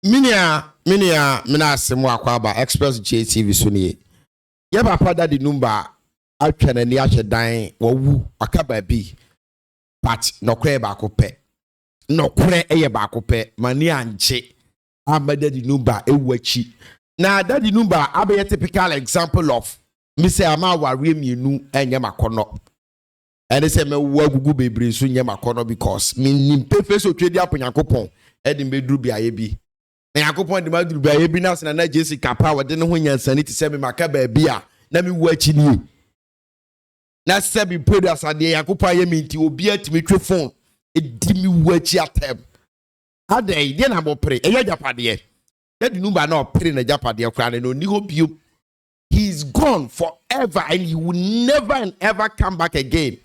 mina asemu akwaba Express JTV so ne ye papa da di Lumba atwa na ni ahye dan wawu akaba bi but nokre ba ko pe nokre eye ba ko pe mani anche amada di Lumba ewachi na da di Lumba abe typical example of me say ama ware mienu enye makono ene say me wagugu bebre so nye makono because me nimpefe so twedi aponyankopon edi meduru biaye bi na yakopon de maduru biaye bi na na Jessica pa wode ne ho nyansani ti se me maka ba bi a na me wachi ni na se bi produce ade yakopon ye me nti obi atimi twe phone edi mi wachi atem ade ide na bopre eye japade edi Lumba na opre na japade kra na oni ho bio. He's gone forever and he will never and ever come back again.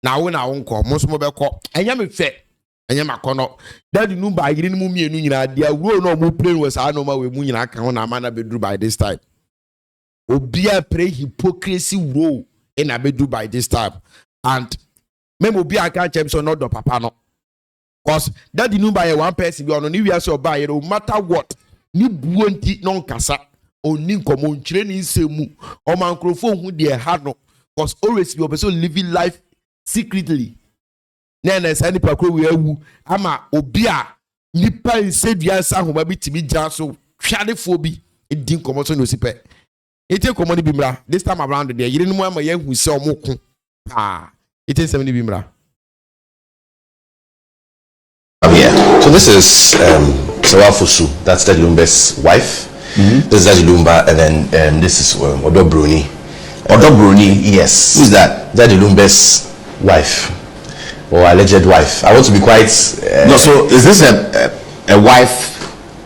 Now when I won't call, most mobile call, I am a fair. I am a corner. That the Lumba, I didn't move me and Dear will no more plane was I know my way moon. I can't a man be do by this time. Obia pray hypocrisy woe and I be do by this time. And maybe be I can't change so not the papa no. Cause that the Lumba one person be on new years or buy no matter what. Ni buonti non kasa. Oni nkomo nkyire ni nsemu o man microphone hu de ha no cause always be person living life secretly na say ni pakro we awu ama obi a nipa nsedua sa homa bi timi gya so hwadefo bi edi nkomo so no sipe ete nkomo ni bimra this time around there yire ni mu ama yahu se omoko pa ete nsem ni bimra. Yeah, so this is Sawafusu, that's Daddy Lumba's wife. This is Daddy Lumba, and then this is Odo Bruni. Odo Bruni, yes. Who's that? Daddy Lumba's wife, or alleged wife. I want to be quite. No, so is this a wife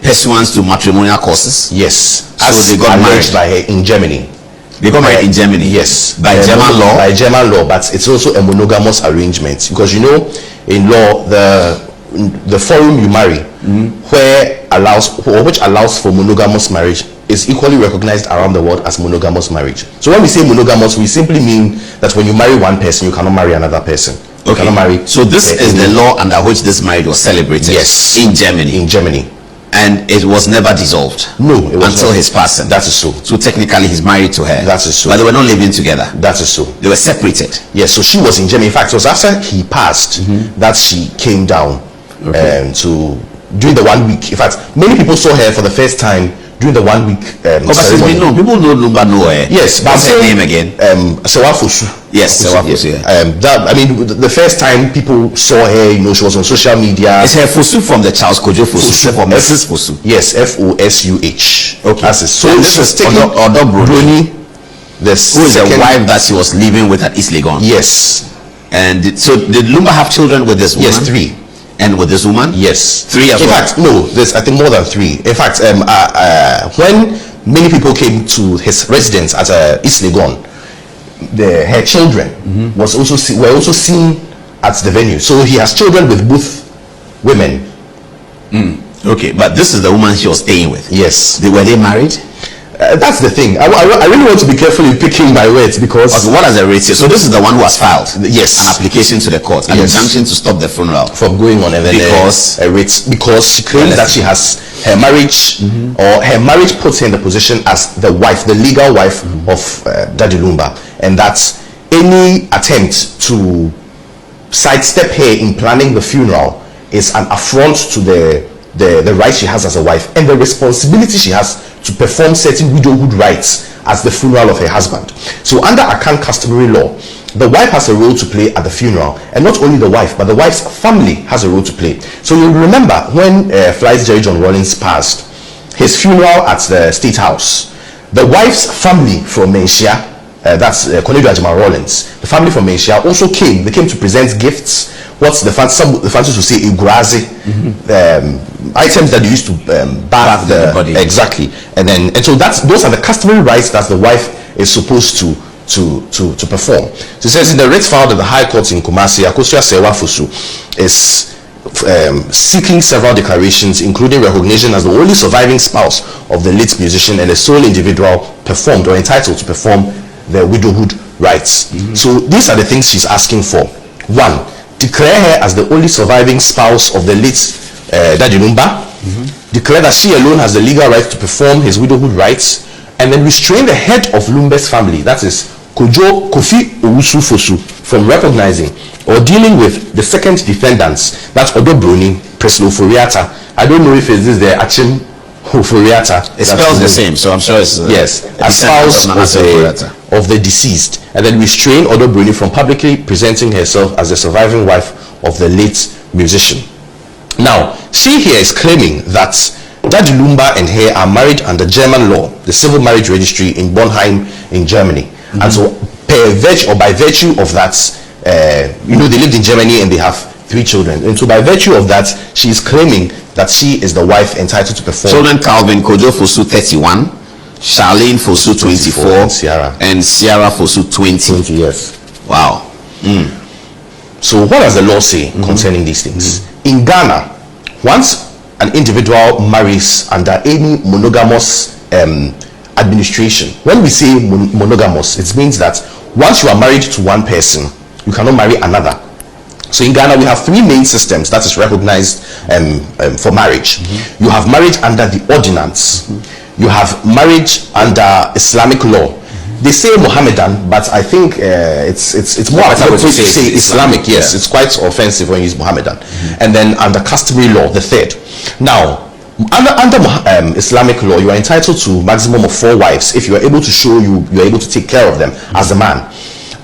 pursuant to matrimonial courses? Yes. So they got married by her in Germany. They got married in Germany. Yes, by German law. By German law, but it's also a monogamous arrangement because you know, in law the forum you marry, which allows for monogamous marriage is equally recognized around the world as monogamous marriage. So when we say monogamous, we simply mean that when you marry one person, you cannot marry another person. You cannot marry. So this is the law under which this marriage was celebrated. Yes, in Germany. In Germany, and it was never dissolved. No, it was until not. His passing. That is so. So technically, he's married to her. That is so. But they were not living together. That is so. They were separated. Yes. So she was in Germany. In fact, it was after he passed that she came down. To during the 1 week. In fact, many people saw her for the first time during the 1 week ceremony. People know Lumba know her. Yes, but what's her name again? Sawafusu. Yes, Sawafusu. That, I mean, the first time people saw her, you know, she was on social media. Is her Fusu from the Charles Kojo Fusu from Mrs. Fusu? Yes, Fosuh. Okay. That's it. So this is taking Odo Bruni, who is the wife that she was living with at East Legon. Yes. And so did Lumba have children with this woman? Yes, 3. And with this woman? Yes. 3 as well? In fact, no, there's I think more than 3. In fact, when many people came to his residence at East Legon, her children were also seen at the venue. So he has children with both women. Okay, but this is the woman she was staying with. Yes. Were they married? That's the thing. I really want to be careful in picking my words because what has the ratio? So this is the one who has filed yes an application to the court, an injunction to stop the funeral from going on, and then because she claims that she has her marriage or her marriage puts her in the position as the wife, the legal wife of Daddy Lumba, and that any attempt to sidestep her in planning the funeral is an affront to the right she has as a wife and the responsibility she has to perform certain widowhood rites as the funeral of her husband. So under Akan customary law, the wife has a role to play at the funeral, and not only the wife, but the wife's family has a role to play. So you remember when Flight Jerry John Rawlings passed, his funeral at the State House, the wife's family from Menchia, that's Cornelius Ajima Rawlings, the family from Menchia also came. They came to present gifts. What's the fancies to say Igurazi, items that they used to bath the body. Exactly, and so those are the customary rites that the wife is supposed to perform. So it says in the writ filed at the High Court in Kumasi, Akosua Sawafusu is seeking several declarations, including recognition as the only surviving spouse of the late musician and the sole individual performed or entitled to perform the widowhood rites. So these are the things she's asking for. 1, declare her as the only surviving spouse of the late Daddy Lumba. declare that she alone has the legal right to perform his widowhood rights, and then restrain the head of Lumba's family, that is Kofi Owusu Fosu, from recognizing or dealing with the second defendants, that's Odo Bruni, Preslo Furiata. I don't know if it's this the Achim Furiata. It spells the same, so I'm sure it's yes, a spouse of the deceased, and then restrain Odo Bruni from publicly presenting herself as the surviving wife of the late musician. Now, she here is claiming that Daddy Lumba and her are married under German law, the civil marriage registry in Bornheim in Germany. And so by virtue of that, they lived in Germany and they have 3 children. And so by virtue of that, she is claiming that she is the wife entitled to perform. Children Calvin Kojo Fosu 31, Charlene Fosu 24, and Sierra Fosu 20. Yes. Wow. So what does the law say concerning these things? In Ghana, once an individual marries under any monogamous administration, when we say monogamous, it means that once you are married to one person, you cannot marry another. So in Ghana, we have 3 main systems that is recognized for marriage. You have marriage under the ordinance. You have marriage under Islamic law. They say Mohammedan, but I think it's more appropriate to say Islamic. Yes, it's quite offensive when you use Mohammedan. And then under customary law, the third. Now, under Islamic law, you are entitled to maximum of 4 wives if you are able to show you are able to take care of them as a man.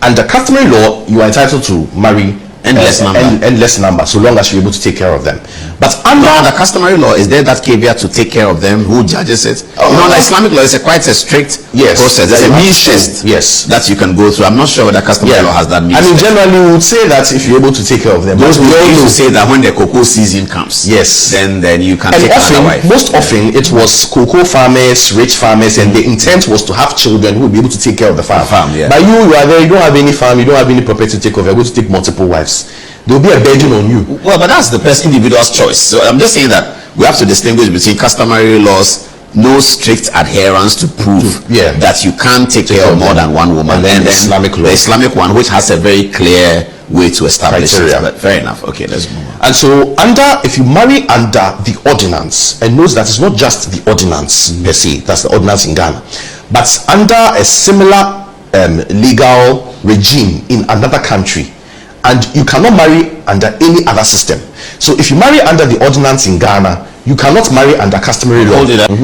Under customary law, you are entitled to marry endless number so long as you're able to take care of them. But under customary law, is there that caveat to take care of them? Who judges it? The Islamic law is quite a strict process. There's a means test that you can go through. I'm not sure whether customary law has that means. I mean, generally we would say that if you're able to take care of them, we also say that when the cocoa season comes, then you can take another wife. Most often it was cocoa farmers, rich farmers, and the intent was to have children who will be able to take care of the farm. But you are there, you don't have any farm, you don't have any property to take care of, you're going to take multiple wives. There will be a burden on you. Well, but that's the person individual's choice. So I'm just saying that we have to distinguish between customary laws, no strict adherence to prove that you can't take care of more than one woman, and then the Islamic one, which has a very clear way to establish it. But fair enough. Okay, let's move on. And so if you marry under the ordinance, and note that it's not just the ordinance per se, that's the ordinance in Ghana, but under a similar legal regime in another country, and you cannot marry under any other system. So if you marry under the ordinance in Ghana, you cannot marry under customary law,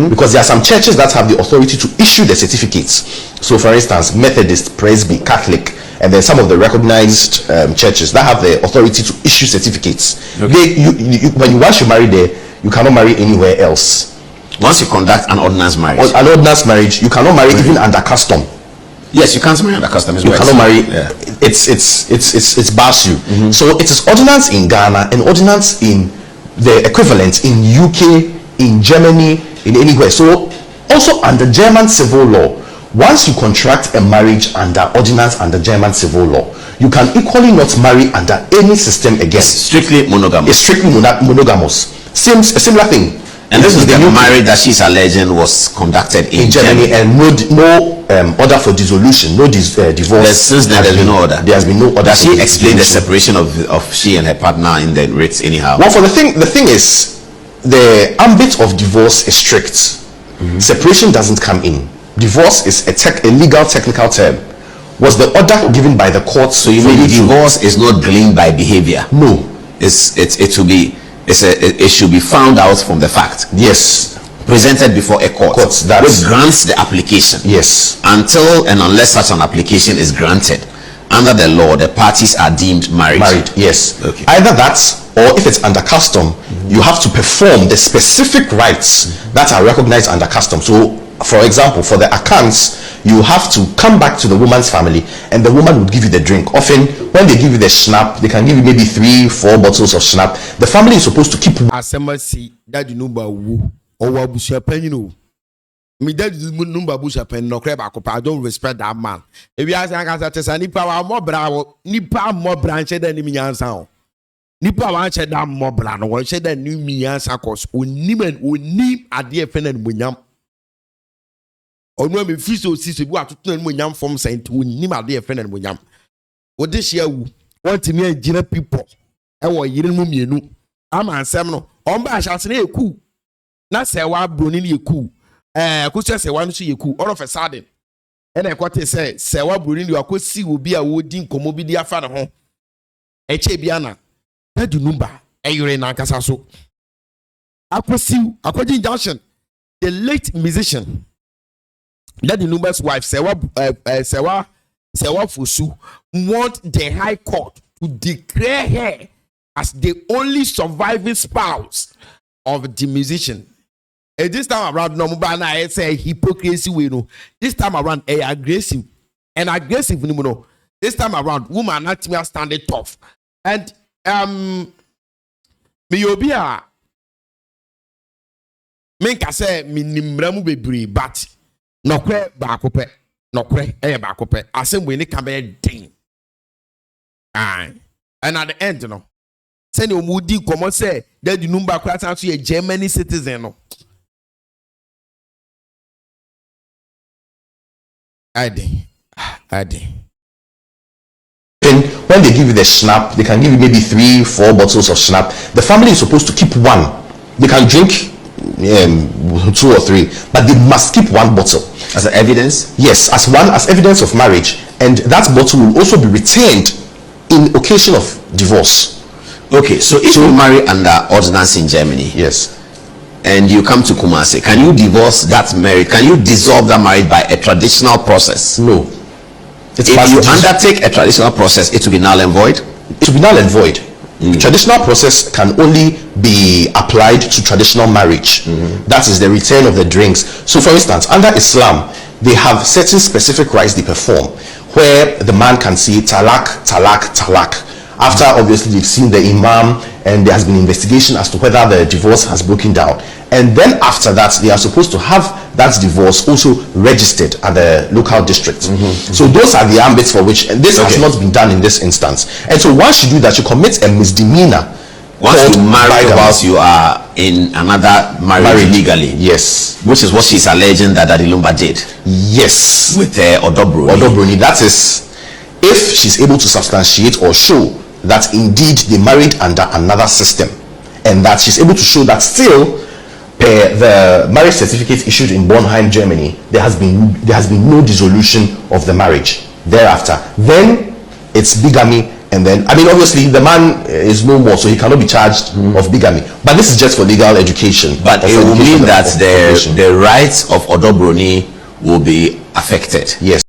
because there are some churches that have the authority to issue the certificates. So for instance, Methodist, Presby, Catholic, and then some of the recognized churches that have the authority to issue certificates. Once you marry there, you cannot marry anywhere else. Once you conduct an ordinance marriage, you cannot marry even under custom. Yes, you can't marry under custom. You cannot marry. It's bars you. So it is ordinance in Ghana and ordinance in the equivalent in UK, in Germany, in anywhere. So also under German civil law, once you contract a marriage under ordinance under German civil law, you can equally not marry under any system again. It's strictly monogamous. It's strictly monogamous. A similar thing. And this is the marriage that she's alleging was conducted in Germany, and no order for dissolution, no divorce. Since then, there's been no order. There has been no order. Does she explain the separation of she and her partner in the writs anyhow? Well, the thing is, the ambit of divorce is strict. Separation doesn't come in. Divorce is a legal technical term. Was the order given by the court? So you mean divorce is not gleaned by behavior? No, it should be found out from the fact. Yes, presented before a court which grants the application. Yes, until and unless such an application is granted under the law, the parties are deemed married. Yes. Okay. Either that, or if it's under custom, you have to perform the specific rights that are recognized under custom. So for example, for the accounts, you have to come back to the woman's family and the woman would give you the drink. Often when they give you the schnapp, they can give you maybe 3-4 bottles of schnapp. The family is supposed to keep asemasi Daddy Lumba wu owa busuapan, you know. Me Daddy Lumba busuapan no kreba akopa. I don't respect that man. If you ask anka tesa nipa wa mo bra nipa mo branche da ni nyansa o. Nipa wa che da mo bra no wo che da ni nyansa cause onim ade efe na munyam. Onu me fiso siso bi atoto na munyam form saint onim ade efe na munyam. Ode hia wu. Want me agina people. E wo yire mu mienu. Ama ansem no. On ba asase na eku. na sewa broni ni yeku kusia sewa no so yeku all of a sudden and ekote say sewa broni ni akosi obi a wodi nkomo bi di afa ne ho eche bia na Daddy Lumba eyure na nkasa so akosi akoji junction the late musician Daddy Lumba's wife sewa Fosu want the High Court to declare her as the only surviving spouse of the musician. And this time around, no more na say hypocrisy we know. This time around, aggressive and aggressive no. This time around, woman not me standing tough. And me obia me ka say me nimramu bebre but no kwe ba kope no kwe ba kope asem we ni ka be den. And at the end no send you mudi komo say Daddy Lumba kwata so a Germany citizen no. I when they give you the schnapp, they can give you maybe 3-4 bottles of schnapp. The family is supposed to keep one. They can drink 2 or 3, but they must keep one bottle as evidence. Yes, as evidence of marriage, and that bottle will also be retained in occasion of divorce. Okay, so if you marry under ordinance in Germany, yes, and you come to Kumasi, can you divorce that marriage? Can you dissolve that marriage by a traditional process? No. If you undertake a traditional process, it will be null and void. It will be null and void. Traditional process can only be applied to traditional marriage. That is the return of the drinks. So for instance, under Islam, they have certain specific rites they perform where the man can say talak, talak, talak. After obviously they've seen the imam and there has been investigation as to whether the divorce has broken down. And then after that, they are supposed to have that divorce also registered at the local district. So those are the ambits for which, and this has not been done in this instance. And so once you do that, you commit a misdemeanor. Once you marry whilst you are in another marriage legally. Yes. Which is what she's alleging that Daddy Lumba did. Yes. With Odobroni. Odobroni. That is, if she's able to substantiate or show that indeed they married under another system, and that she's able to show that still the marriage certificate issued in Bornheim, Germany, there has been no dissolution of the marriage thereafter, then it's bigamy. And then, I mean, obviously the man is no more, so he cannot be charged of bigamy, but this is just for legal education. But it will mean that the rights of Odobroni will be affected. Yes,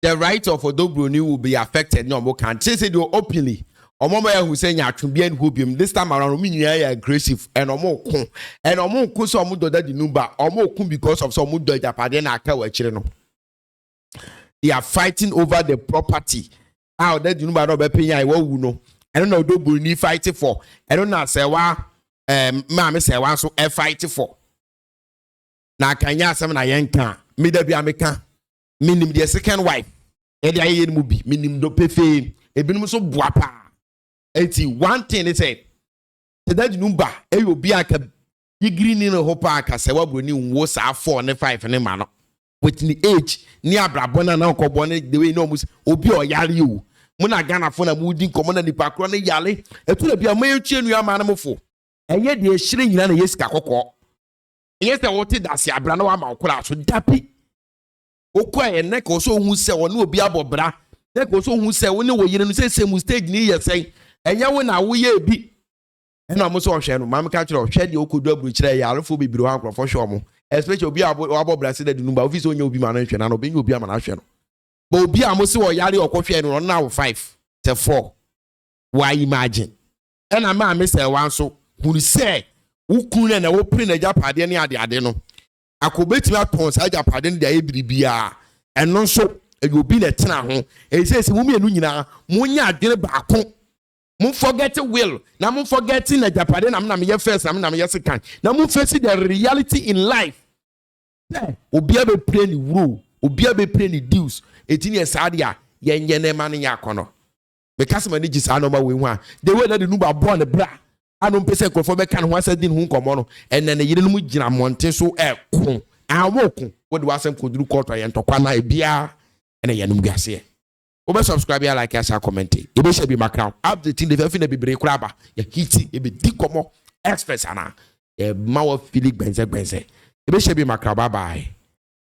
the right of Odobroni will be affected. No more can say they openly. Omoma who say ya twubian hobium this time around me ya aggressive and omo ko so omo do Daddy Lumba omo ko because of some do japade na aka wa kire no. They are fighting over the property. How Daddy Lumba no be penya iwo wu no. And no Odobroni fighting for. And no say wa maame say wa so e fight for. Na kanya asem na yenka me da bia meka minim the second wife. E dey aye mu bi minim do pefe ebinum so boapa. One thing they said, Daddy Lumba, you be a green in a hopa, Casawa Bruni was 4 and 5 and a man with the age near Brabona now, Cobone, the way no mus Obi or Yali. Muna Gana for a moody common and the Pacroni Yali, it will be a mail chain you are manamo. And yet they're shilling in a yes, Caco. Yes, I wanted that see a brano amount class with Dappy. Oquay and neck also who say or no be about bra. Neck also who say, when you didn't say same mistake near saying. And ya when I will be, and I'm also sharing Mamma catcher or shed your could double tray, I'll be below for sure. Especially be about Brazil, the number of his own you'll be managed and I'll be you be a management. But be a Mosu or Yali or coffee and run now 5 to 4. Why imagine? And a man, Mr. Wanso, who say, who couldn't open a Japan at the Adeno. I could bet my pons, I Japan the ABBR, and non so you'll be a town. It says, Women, Munya did back. Mun forget will. Now mun forgetting the Japan. I'm not your first. I'm not your second. Now mun facing the reality in life. Obi abe play the rule. Obi abe play the dues. 18 years adia. Yen man in yakono. Because my niggas are number one. The way that the Lumba born the bra. I don't pay second for me can once I didn't who come on. And then the year mu jina monte so kun. I walk. What do I say could do quarter and to kwana ebia and a yanum gas Obe subscribe ya like ya comment. Ebe she be background. Update the very be break craba. Ya hiti ebe di komo express ana. ma wa fili gbenze. Ebe shebi makraba bai.